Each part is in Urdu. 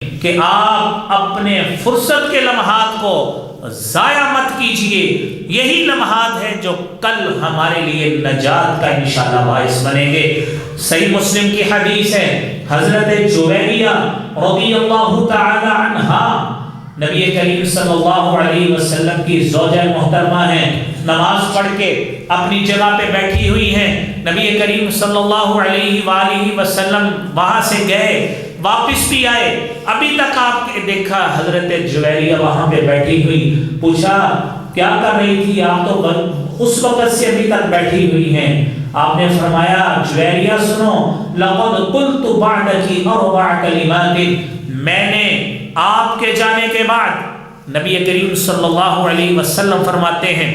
کہ آپ اپنے فرصت کے لمحات کو ضائع مت کیجئے، یہی لمحات ہیں جو کل ہمارے لیے نجات کا انشاءاللہ باعث بنیں گے۔ صحیح مسلم کی حدیث ہے، حضرت جویریہ رضی اللہ تعالی عنہا نبی کریم صلی اللہ علیہ وسلم کی زوجہ محترمہ ہیں، نماز پڑھ کے اپنی جگہ پہ بیٹھی ہوئی ہیں، نبی کریم صلی اللہ علیہ وآلہ وسلم وہاں سے گئے، واپس بھی آئے، ابھی تک آپ نے دیکھا حضرت جویریہ وہاں پہ بیٹھی ہوئی، پوچھا کیا کر رہی تھی آپ؟ تو اس وقت سے ابھی تک بیٹھی ہوئی ہیں۔ آپ نے فرمایا جویریہ سنو، لقد قلت بعدکی اربع کلمات، میں نے آپ کے جانے کے بعد، نبی کریم صلی اللہ علیہ وسلم فرماتے ہیں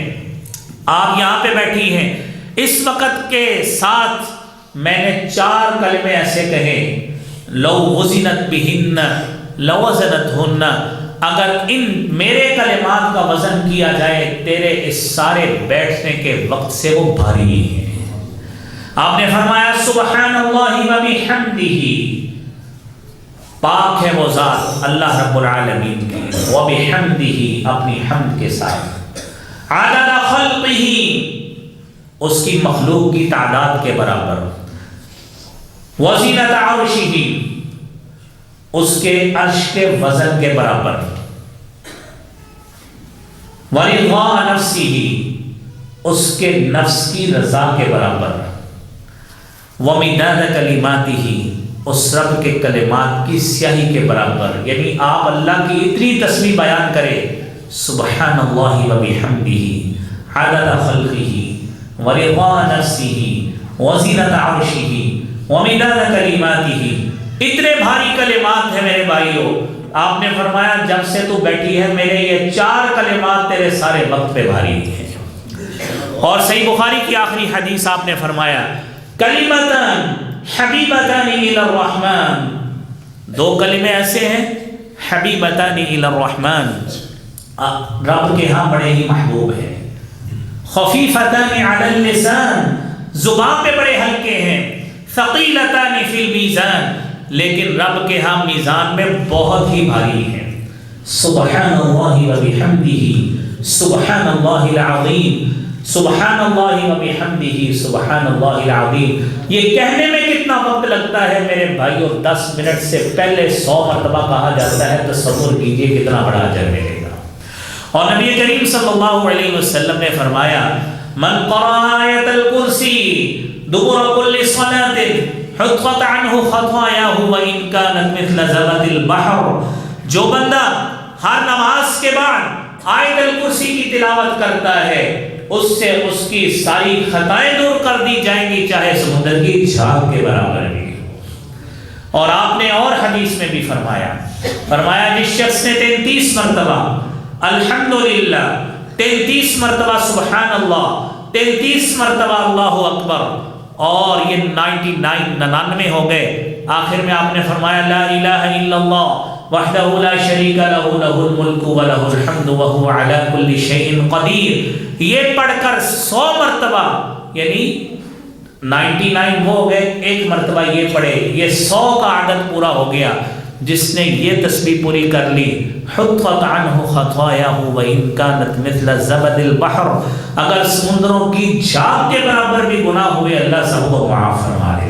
آپ یہاں پہ بیٹھی ہیں، اس وقت کے ساتھ میں نے 4 کلمے ایسے کہے، لو وزنت بہن لوزنتہن، اگر ان میرے کلمات کا وزن کیا جائے تیرے اس سارے بیٹھنے کے وقت سے وہ بھاری ہیں۔ آپ نے فرمایا سبحان اللہ وبحمدہ، پاک ہے وہ ذات اللہ رب العالمین کی، وبحمدہ اپنی حمد کے ساتھ، عدد خلقہ اس کی مخلوق کی تعداد کے برابر، وزنت عرشہ اس کے عرش کے وزن کے برابر، ورضا نفسہ اس کے نفس کی رضا کے برابر، ومداد کلماتہ اس رب کے کلمات کی سیاہی کے برابر۔ یعنی آپ اللہ کی اتنی تسبیح بیان کریں، سبحان اللہ وبحمدہ عدد خلقہ ورضا نفسہ وزنت عرشہ ومداد کلماتہ، اتنے بھاری کلمات ہیں میرے بھائیوں۔ آپ نے فرمایا جب سے تو بیٹھی ہے میرے یہ 4 کلمات تیرے سارے وقت پہ بھاری ہیں۔ اور صحیح بخاری کی آخری حدیث آپ نے فرمایا کلمتان حبیبتان الی الرحمن، 2 کلمے ایسے ہیں حبیبتان الی الرحمن، رب کے ہاں بڑے ہی محبوب ہیں، خفیفتان علی اللسان زبان پہ بڑے ہلکے ہیں، ثقیلتان فی المیزان لیکن رب کے ہاں میزان میں بہت ہی بھاری ہیں، سبحان اللہ وبحمدہ سبحان اللہ العظیم، سبحان اللہ وبحمدہ سبحان اللہ العظیم۔ یہ کہنے میں کتنا وقت لگتا ہے میرے بھائیوں؟ 10 منٹ سے پہلے 100 مرتبہ کہا جاتا ہے، تصور کیجئے کتنا بڑا اجر ملے گا۔ اور نبی کریم صلی اللہ علیہ وسلم نے فرمایا من قرأ آیت الکرسی دبر کل صلاۃ حطت عنہ خطایاہ وان کانت مثل زبد البحر، جو بندہ ہر نماز کے بعد آیت الکرسی کی تلاوت کرتا ہے اس سے اس کی ساری خطائیں دور کر دی جائیں گی، چاہے سمندر کی جھاگ کے برابر بھی۔ اور آپ نے اور حدیث میں بھی فرمایا جس شخص نے 33 مرتبہ الحمدللہ، 33 مرتبہ سبحان اللہ، 33 مرتبہ اللہ اکبر، اور یہ 99 ہو گئے، آخر میں آپ نے فرمایا لا الہ الا اللہ وحدہ لا شریک لہ لہ الملک ولہ الحمد وہو علی کل شیء قدیر، یہ پڑھ کر 100 مرتبہ، یعنی 99 وہ ہو گئے، 1 مرتبہ یہ پڑھے، یہ 100 کا عدد پورا ہو گیا۔ جس نے یہ تسبیح پوری کر لی، حطت عنہ خطایاہ وان کانت مثل زبد البحر، اگر سمندروں کی جھاگ کے برابر بھی گناہ ہوئے اللہ سب کو معاف فرما دے۔